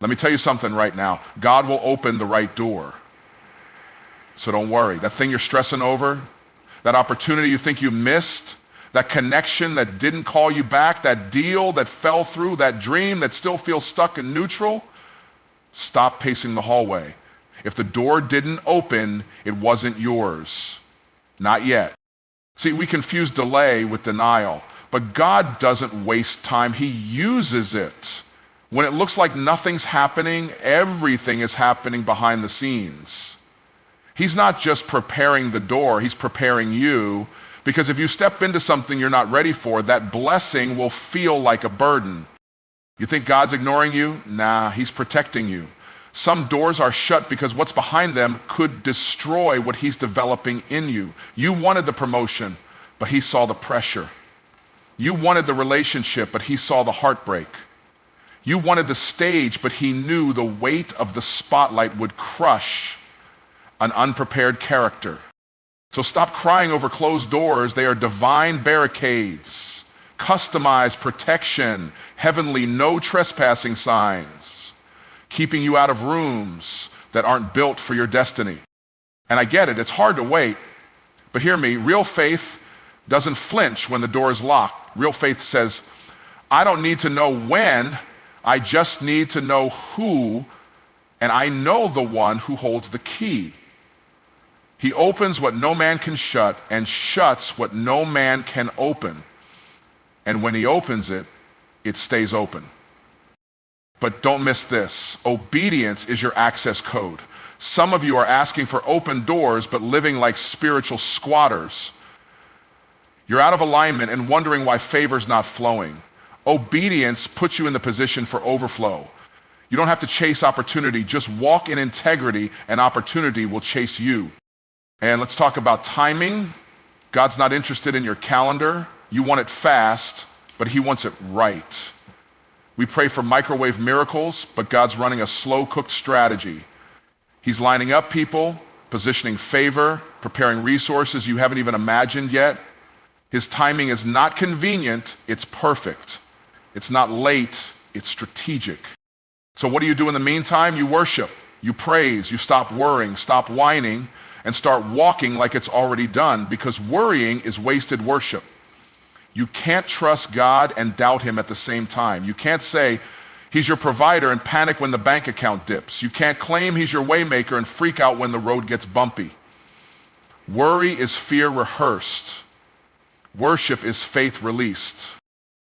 Let me tell you something right now. God will open the right door. So don't worry. That thing you're stressing over, that opportunity you think you missed, that connection that didn't call you back, that deal that fell through, that dream that still feels stuck in neutral, stop pacing the hallway. If the door didn't open, it wasn't yours. Not yet. See, we confuse delay with denial, but God doesn't waste time. He uses it. When it looks like nothing's happening, everything is happening behind the scenes. He's not just preparing the door, he's preparing you, because if you step into something you're not ready for, that blessing will feel like a burden. You think God's ignoring you? Nah, he's protecting you. Some doors are shut because what's behind them could destroy what he's developing in you. You wanted the promotion, but he saw the pressure. You wanted the relationship, but he saw the heartbreak. You wanted the stage, but he knew the weight of the spotlight would crush an unprepared character. So stop crying over closed doors. They are divine barricades, customized protection, heavenly no trespassing signs, keeping you out of rooms that aren't built for your destiny. And I get it, it's hard to wait, but hear me, real faith doesn't flinch when the door is locked. Real faith says, I don't need to know when, I just need to know who, and I know the one who holds the key. He opens what no man can shut and shuts what no man can open. And when he opens it, it stays open. But don't miss this. Obedience is your access code. Some of you are asking for open doors, but living like spiritual squatters. You're out of alignment and wondering why favor's not flowing. Obedience puts you in the position for overflow. You don't have to chase opportunity. Just walk in integrity and opportunity will chase you. And let's talk about timing. God's not interested in your calendar. You want it fast, but he wants it right. We pray for microwave miracles, but God's running a slow-cooked strategy. He's lining up people, positioning favor, preparing resources you haven't even imagined yet. His timing is not convenient, it's perfect. It's not late, it's strategic. So what do you do in the meantime? You worship, you praise, you stop worrying, stop whining, and start walking like it's already done, because worrying is wasted worship. You can't trust God and doubt him at the same time. You can't say he's your provider and panic when the bank account dips. You can't claim he's your waymaker and freak out when the road gets bumpy. Worry is fear rehearsed. Worship is faith released.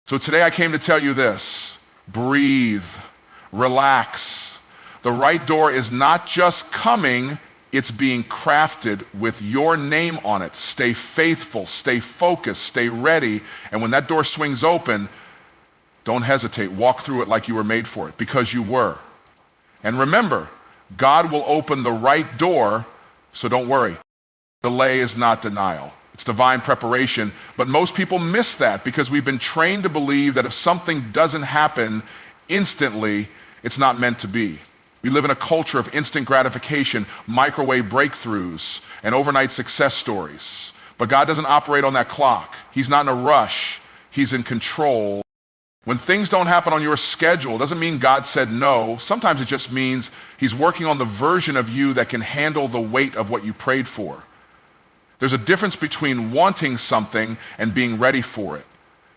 So today I came to tell you this: breathe, relax. The right door is not just coming, it's being crafted with your name on it. Stay faithful, stay focused, stay ready. And when that door swings open, don't hesitate. Walk through it like you were made for it, because you were. And remember, God will open the right door, so don't worry. Delay is not denial. It's divine preparation. But most people miss that because we've been trained to believe that if something doesn't happen instantly, it's not meant to be. We live in a culture of instant gratification, microwave breakthroughs, and overnight success stories. But God doesn't operate on that clock. He's not in a rush. He's in control. When things don't happen on your schedule, it doesn't mean God said no. Sometimes it just means he's working on the version of you that can handle the weight of what you prayed for. There's a difference between wanting something and being ready for it.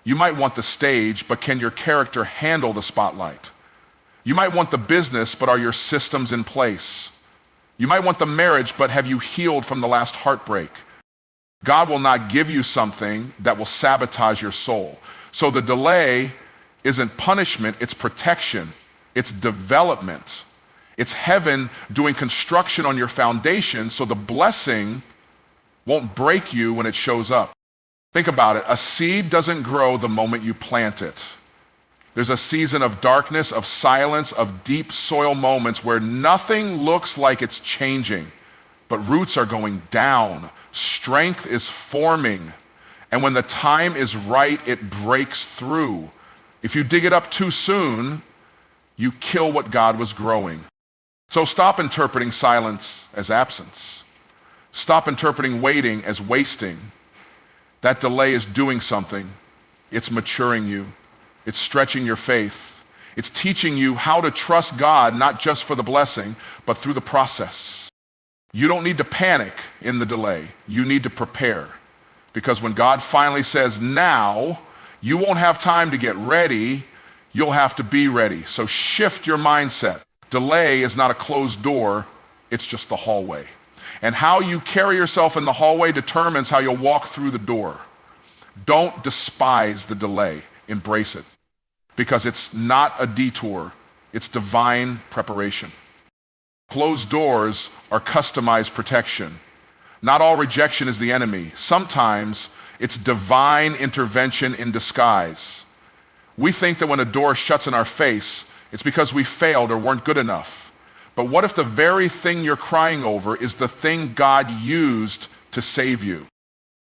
You might want the stage, but can your character handle the spotlight? You might want the business, but are your systems in place? You might want the marriage, but have you healed from the last heartbreak? God will not give you something that will sabotage your soul. So the delay isn't punishment, it's protection, it's development. It's heaven doing construction on your foundation so the blessing won't break you when it shows up. Think about it. A seed doesn't grow the moment you plant it. There's a season of darkness, of silence, of deep soil moments where nothing looks like it's changing, but roots are going down. Strength is forming. And when the time is right, it breaks through. If you dig it up too soon, you kill what God was growing. So stop interpreting silence as absence. Stop interpreting waiting as wasting. That delay is doing something. It's maturing you. It's stretching your faith. It's teaching you how to trust God, not just for the blessing, but through the process. You don't need to panic in the delay. You need to prepare. Because when God finally says now, you won't have time to get ready. You'll have to be ready. So shift your mindset. Delay is not a closed door. It's just the hallway. And how you carry yourself in the hallway determines how you'll walk through the door. Don't despise the delay. Embrace it. Because it's not a detour. It's divine preparation. Closed doors are customized protection. Not all rejection is the enemy. Sometimes it's divine intervention in disguise. We think that when a door shuts in our face, it's because we failed or weren't good enough. But what if the very thing you're crying over is the thing God used to save you?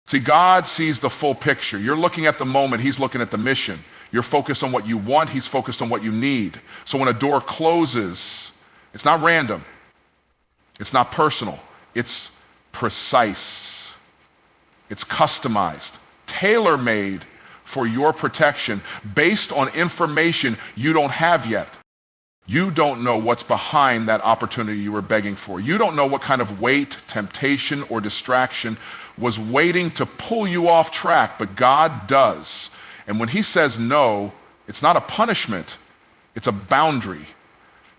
See, God sees the full picture. You're looking at the moment, he's looking at the mission. You're focused on what you want, he's focused on what you need. So when a door closes, it's not random. It's not personal. It's precise. It's customized, tailor-made for your protection based on information you don't have yet. You don't know what's behind that opportunity you were begging for. You don't know what kind of weight, temptation, or distraction was waiting to pull you off track, but God does. And when he says no, it's not a punishment, it's a boundary.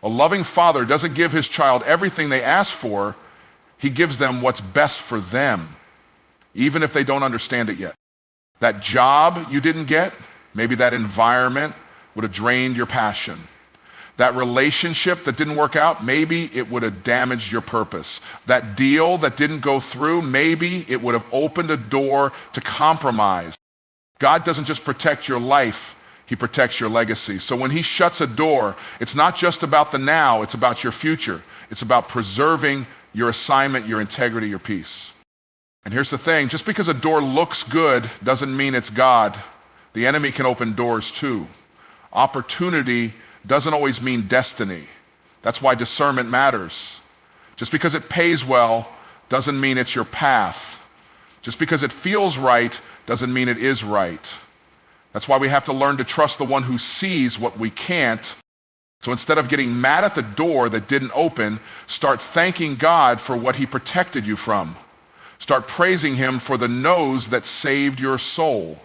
A loving father doesn't give his child everything they ask for. He gives them what's best for them, even if they don't understand it yet. That job you didn't get, maybe that environment would have drained your passion. That relationship that didn't work out, maybe it would have damaged your purpose. That deal that didn't go through, maybe it would have opened a door to compromise. God doesn't just protect your life, he protects your legacy. So when he shuts a door, it's not just about the now, it's about your future. It's about preserving your assignment, your integrity, your peace. And here's the thing, just because a door looks good doesn't mean it's God. The enemy can open doors too. Opportunity doesn't always mean destiny. That's why discernment matters. Just because it pays well doesn't mean it's your path. Just because it feels right doesn't mean it is right. That's why we have to learn to trust the one who sees what we can't. So instead of getting mad at the door that didn't open, start thanking God for what he protected you from. Start praising him for the no's that saved your soul.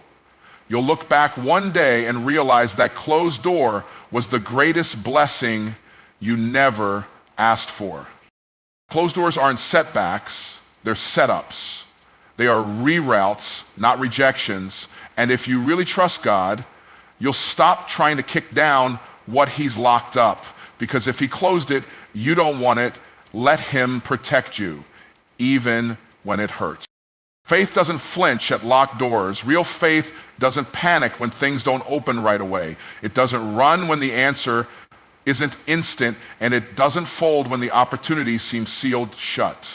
You'll look back one day and realize that closed door was the greatest blessing you never asked for. Closed doors aren't setbacks, they're setups. They are reroutes, not rejections. And if you really trust God, you'll stop trying to kick down what he's locked up. Because if he closed it, you don't want it. Let him protect you, even when it hurts. Faith doesn't flinch at locked doors. Real faith doesn't panic when things don't open right away. It doesn't run when the answer isn't instant, and it doesn't fold when the opportunity seems sealed shut.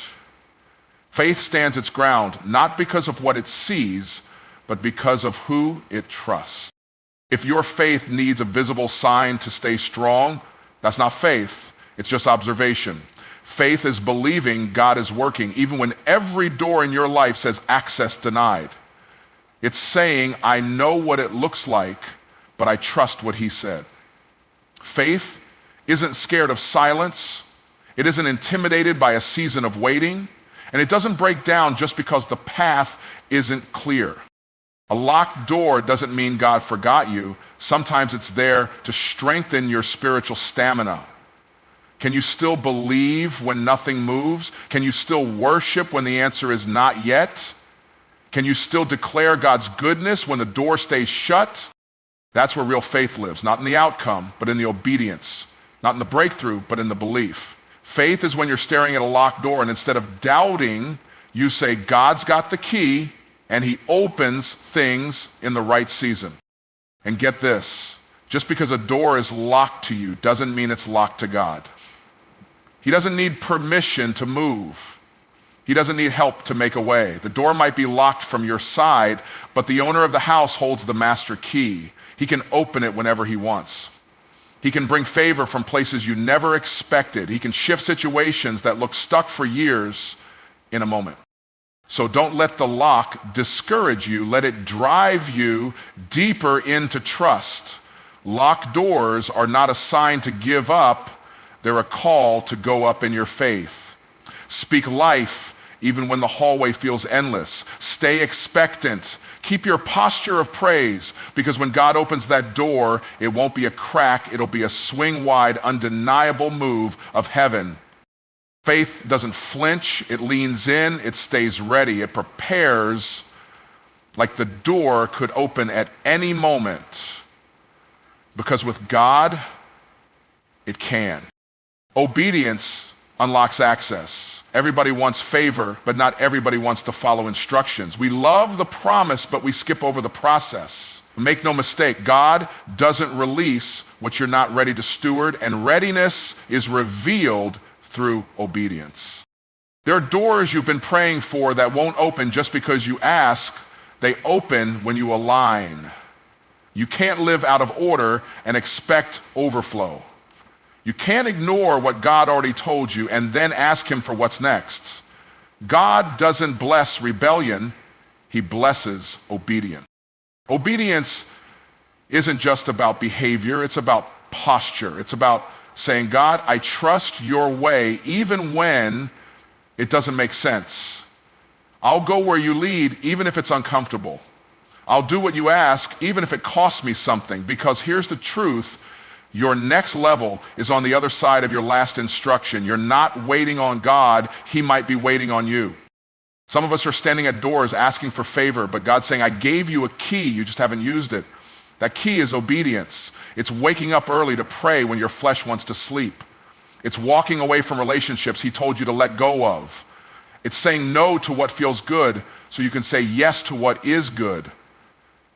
Faith stands its ground, not because of what it sees, but because of who it trusts. If your faith needs a visible sign to stay strong, that's not faith, it's just observation. Faith is believing God is working, even when every door in your life says access denied. It's saying, I know what it looks like, but I trust what he said. Faith isn't scared of silence. It isn't intimidated by a season of waiting. And it doesn't break down just because the path isn't clear. A locked door doesn't mean God forgot you. Sometimes it's there to strengthen your spiritual stamina. Can you still believe when nothing moves? Can you still worship when the answer is not yet? Can you still declare God's goodness when the door stays shut? That's where real faith lives, not in the outcome, but in the obedience. Not in the breakthrough, but in the belief. Faith is when you're staring at a locked door and instead of doubting, you say, God's got the key and he opens things in the right season. And get this, just because a door is locked to you doesn't mean it's locked to God. He doesn't need permission to move. He doesn't need help to make a way. The door might be locked from your side, but the owner of the house holds the master key. He can open it whenever he wants. He can bring favor from places you never expected. He can shift situations that look stuck for years in a moment. So don't let the lock discourage you. Let it drive you deeper into trust. Locked doors are not a sign to give up. They're a call to go up in your faith. Speak life even when the hallway feels endless. Stay expectant. Keep your posture of praise, because when God opens that door, it won't be a crack. It'll be a swing-wide, undeniable move of heaven. Faith doesn't flinch. It leans in. It stays ready. It prepares like the door could open at any moment. Because with God, it can. Obedience unlocks access. Everybody wants favor, but not everybody wants to follow instructions. We love the promise, but we skip over the process. Make no mistake, God doesn't release what you're not ready to steward, and readiness is revealed through obedience. There are doors you've been praying for that won't open just because you ask. They open when you align. You can't live out of order and expect overflow. You can't ignore what God already told you and then ask him for what's next. God doesn't bless rebellion. He blesses obedience. Obedience isn't just about behavior. It's about posture. It's about saying, God, I trust your way even when it doesn't make sense. I'll go where you lead even if it's uncomfortable. I'll do what you ask even if it costs me something, because here's the truth. Your next level is on the other side of your last instruction. You're not waiting on God. He might be waiting on you. Some of us are standing at doors asking for favor, but God's saying, I gave you a key. You just haven't used it. That key is obedience. It's waking up early to pray when your flesh wants to sleep. It's walking away from relationships he told you to let go of. It's saying no to what feels good so you can say yes to what is good.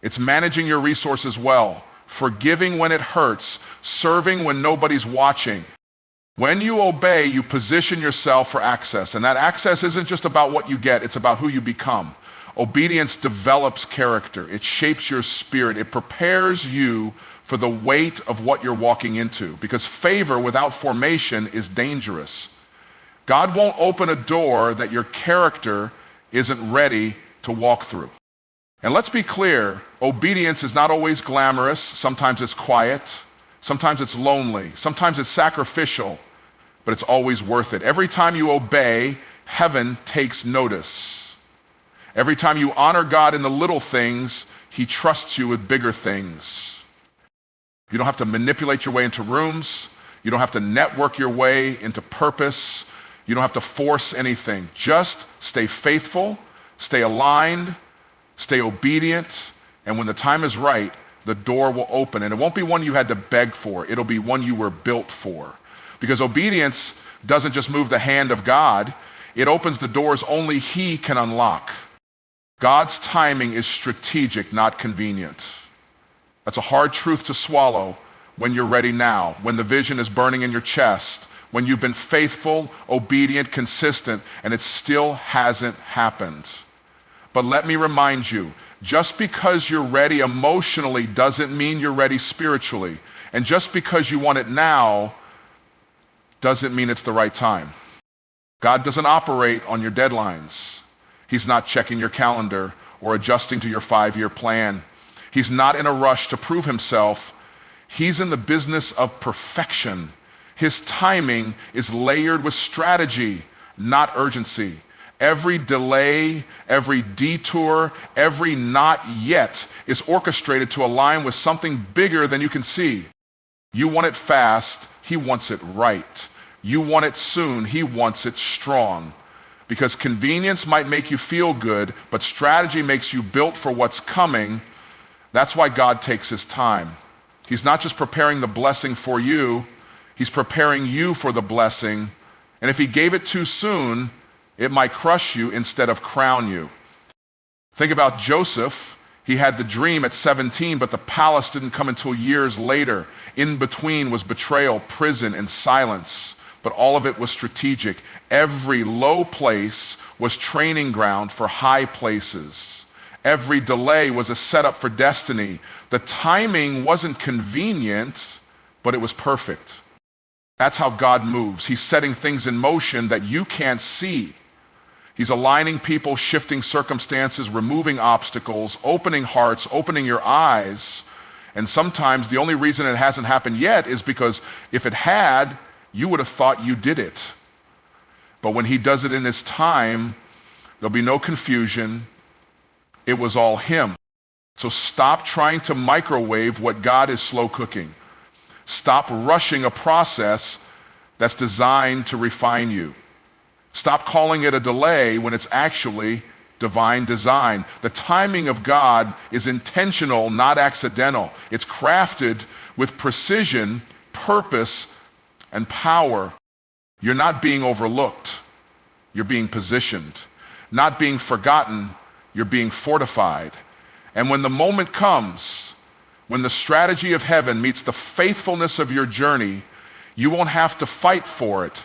It's managing your resources well, forgiving when it hurts, serving when nobody's watching. When you obey, you position yourself for access. And that access isn't just about what you get, it's about who you become. Obedience develops character. It shapes your spirit. It prepares you for the weight of what you're walking into. Because favor without formation is dangerous. God won't open a door that your character isn't ready to walk through. And let's be clear, obedience is not always glamorous. Sometimes it's quiet. Sometimes it's lonely. Sometimes it's sacrificial, but it's always worth it. Every time you obey, heaven takes notice. Every time you honor God in the little things, he trusts you with bigger things. You don't have to manipulate your way into rooms. You don't have to network your way into purpose. You don't have to force anything. Just stay faithful, stay aligned, stay obedient, and when the time is right, the door will open. And it won't be one you had to beg for. It'll be one you were built for. Because obedience doesn't just move the hand of God. It opens the doors only he can unlock. God's timing is strategic, not convenient. That's a hard truth to swallow when you're ready now, when the vision is burning in your chest, when you've been faithful, obedient, consistent, and it still hasn't happened. But let me remind you, just because you're ready emotionally doesn't mean you're ready spiritually. And just because you want it now doesn't mean it's the right time. God doesn't operate on your deadlines. He's not checking your calendar or adjusting to your 5-year plan. He's not in a rush to prove himself. He's in the business of perfection. His timing is layered with strategy, not urgency. Every delay, every detour, every not yet is orchestrated to align with something bigger than you can see. You want it fast, he wants it right. You want it soon, he wants it strong. Because convenience might make you feel good, but strategy makes you built for what's coming. That's why God takes his time. He's not just preparing the blessing for you, he's preparing you for the blessing. And if he gave it too soon, it might crush you instead of crown you. Think about Joseph. He had the dream at 17, but the palace didn't come until years later. In between was betrayal, prison, and silence. But all of it was strategic. Every low place was training ground for high places. Every delay was a setup for destiny. The timing wasn't convenient, but it was perfect. That's how God moves. He's setting things in motion that you can't see. He's aligning people, shifting circumstances, removing obstacles, opening hearts, opening your eyes. And sometimes the only reason it hasn't happened yet is because if it had, you would have thought you did it. But when he does it in his time, there'll be no confusion. It was all him. So stop trying to microwave what God is slow cooking. Stop rushing a process that's designed to refine you. Stop calling it a delay when it's actually divine design. The timing of God is intentional, not accidental. It's crafted with precision, purpose, and power. You're not being overlooked. You're being positioned. Not being forgotten. You're being fortified. And when the moment comes, when the strategy of heaven meets the faithfulness of your journey, you won't have to fight for it.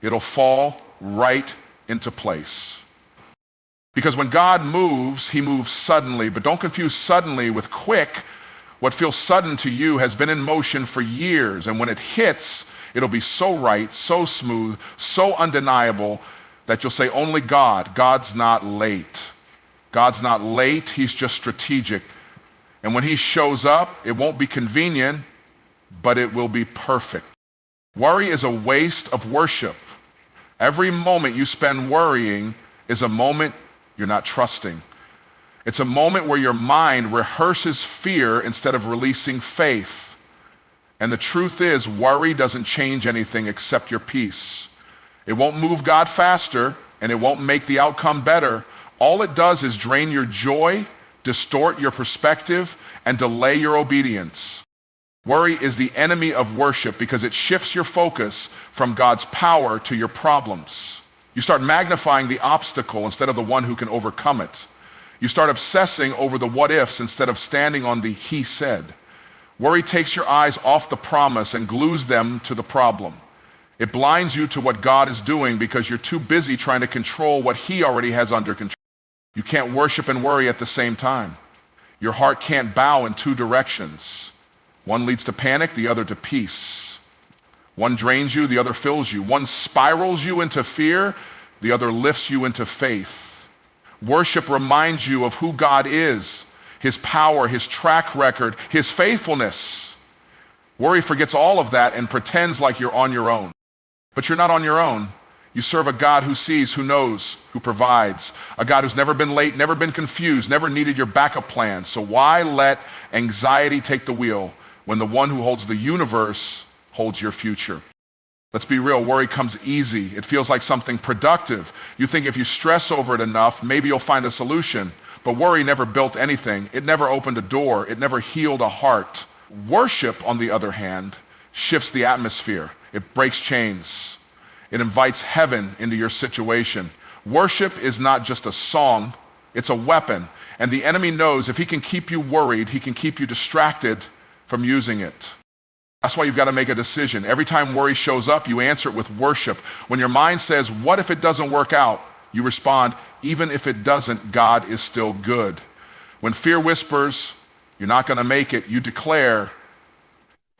It'll fall right into place. Because when God moves, he moves suddenly. But don't confuse suddenly with quick. What feels sudden to you has been in motion for years. And when it hits, it'll be so right, so smooth, so undeniable that you'll say, only God. God's not late. God's not late. He's just strategic. And when he shows up, it won't be convenient, but it will be perfect. Worry is a waste of worship. Every moment you spend worrying is a moment you're not trusting. It's a moment where your mind rehearses fear instead of releasing faith. And the truth is, worry doesn't change anything except your peace. It won't move God faster, and it won't make the outcome better. All it does is drain your joy, distort your perspective, and delay your obedience. Worry is the enemy of worship because it shifts your focus from God's power to your problems. You start magnifying the obstacle instead of the one who can overcome it. You start obsessing over the what ifs instead of standing on the he said. Worry takes your eyes off the promise and glues them to the problem. It blinds you to what God is doing because you're too busy trying to control what he already has under control. You can't worship and worry at the same time. Your heart can't bow in two directions. One leads to panic, the other to peace. One drains you, the other fills you. One spirals you into fear, the other lifts you into faith. Worship reminds you of who God is, his power, his track record, his faithfulness. Worry forgets all of that and pretends like you're on your own. But you're not on your own. You serve a God who sees, who knows, who provides. A God who's never been late, never been confused, never needed your backup plan. So why let anxiety take the wheel when the one who holds the universe holds your future? Let's be real, worry comes easy. It feels like something productive. You think if you stress over it enough, maybe you'll find a solution. But worry never built anything. It never opened a door. It never healed a heart. Worship, on the other hand, shifts the atmosphere. It breaks chains. It invites heaven into your situation. Worship is not just a song, it's a weapon. And the enemy knows if he can keep you worried, he can keep you distracted from using it. That's why you've got to make a decision. Every time worry shows up, you answer it with worship. When your mind says, what if it doesn't work out? You respond, even if it doesn't, God is still good. When fear whispers, you're not going to make it, you declare,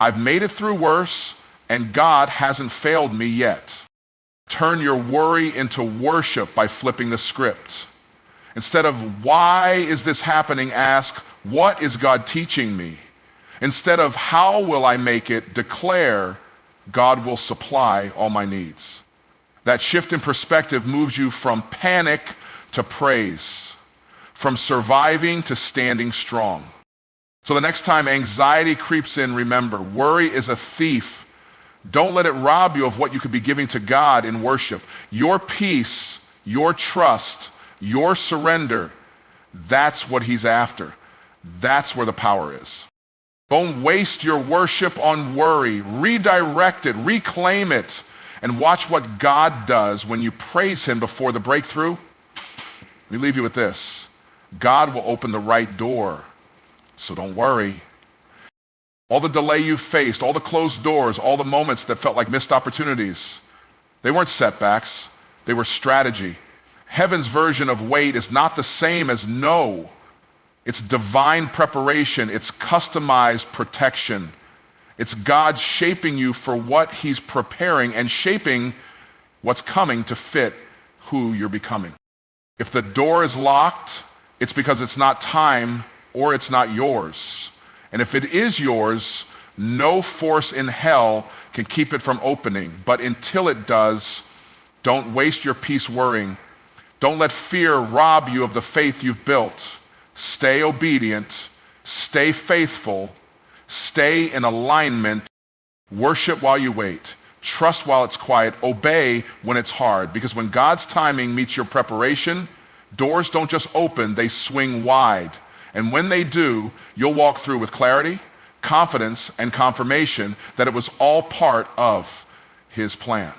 I've made it through worse, and God hasn't failed me yet. Turn your worry into worship by flipping the script. Instead of, why is this happening, ask, what is God teaching me? Instead of, how will I make it, declare, God will supply all my needs. That shift in perspective moves you from panic to praise, from surviving to standing strong. So the next time anxiety creeps in, remember, worry is a thief. Don't let it rob you of what you could be giving to God in worship. Your peace, your trust, your surrender, that's what he's after. That's where the power is. Don't waste your worship on worry. Redirect it, reclaim it, and watch what God does when you praise him before the breakthrough. Let me leave you with this. God will open the right door, so don't worry. All the delay you faced, all the closed doors, all the moments that felt like missed opportunities, they weren't setbacks, they were strategy. Heaven's version of wait is not the same as no. It's divine preparation, it's customized protection. It's God shaping you for what he's preparing and shaping what's coming to fit who you're becoming. If the door is locked, it's because it's not time or it's not yours. And if it is yours, no force in hell can keep it from opening. But until it does, don't waste your peace worrying. Don't let fear rob you of the faith you've built. Stay obedient, stay faithful, stay in alignment, worship while you wait, trust while it's quiet, obey when it's hard. Because when God's timing meets your preparation, doors don't just open, they swing wide. And when they do, you'll walk through with clarity, confidence, and confirmation that it was all part of his plan.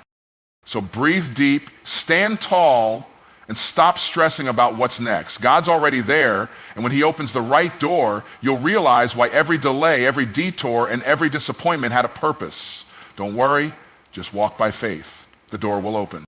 So breathe deep, stand tall, and stop stressing about what's next. God's already there, and when he opens the right door, you'll realize why every delay, every detour, and every disappointment had a purpose. Don't worry, just walk by faith. The door will open.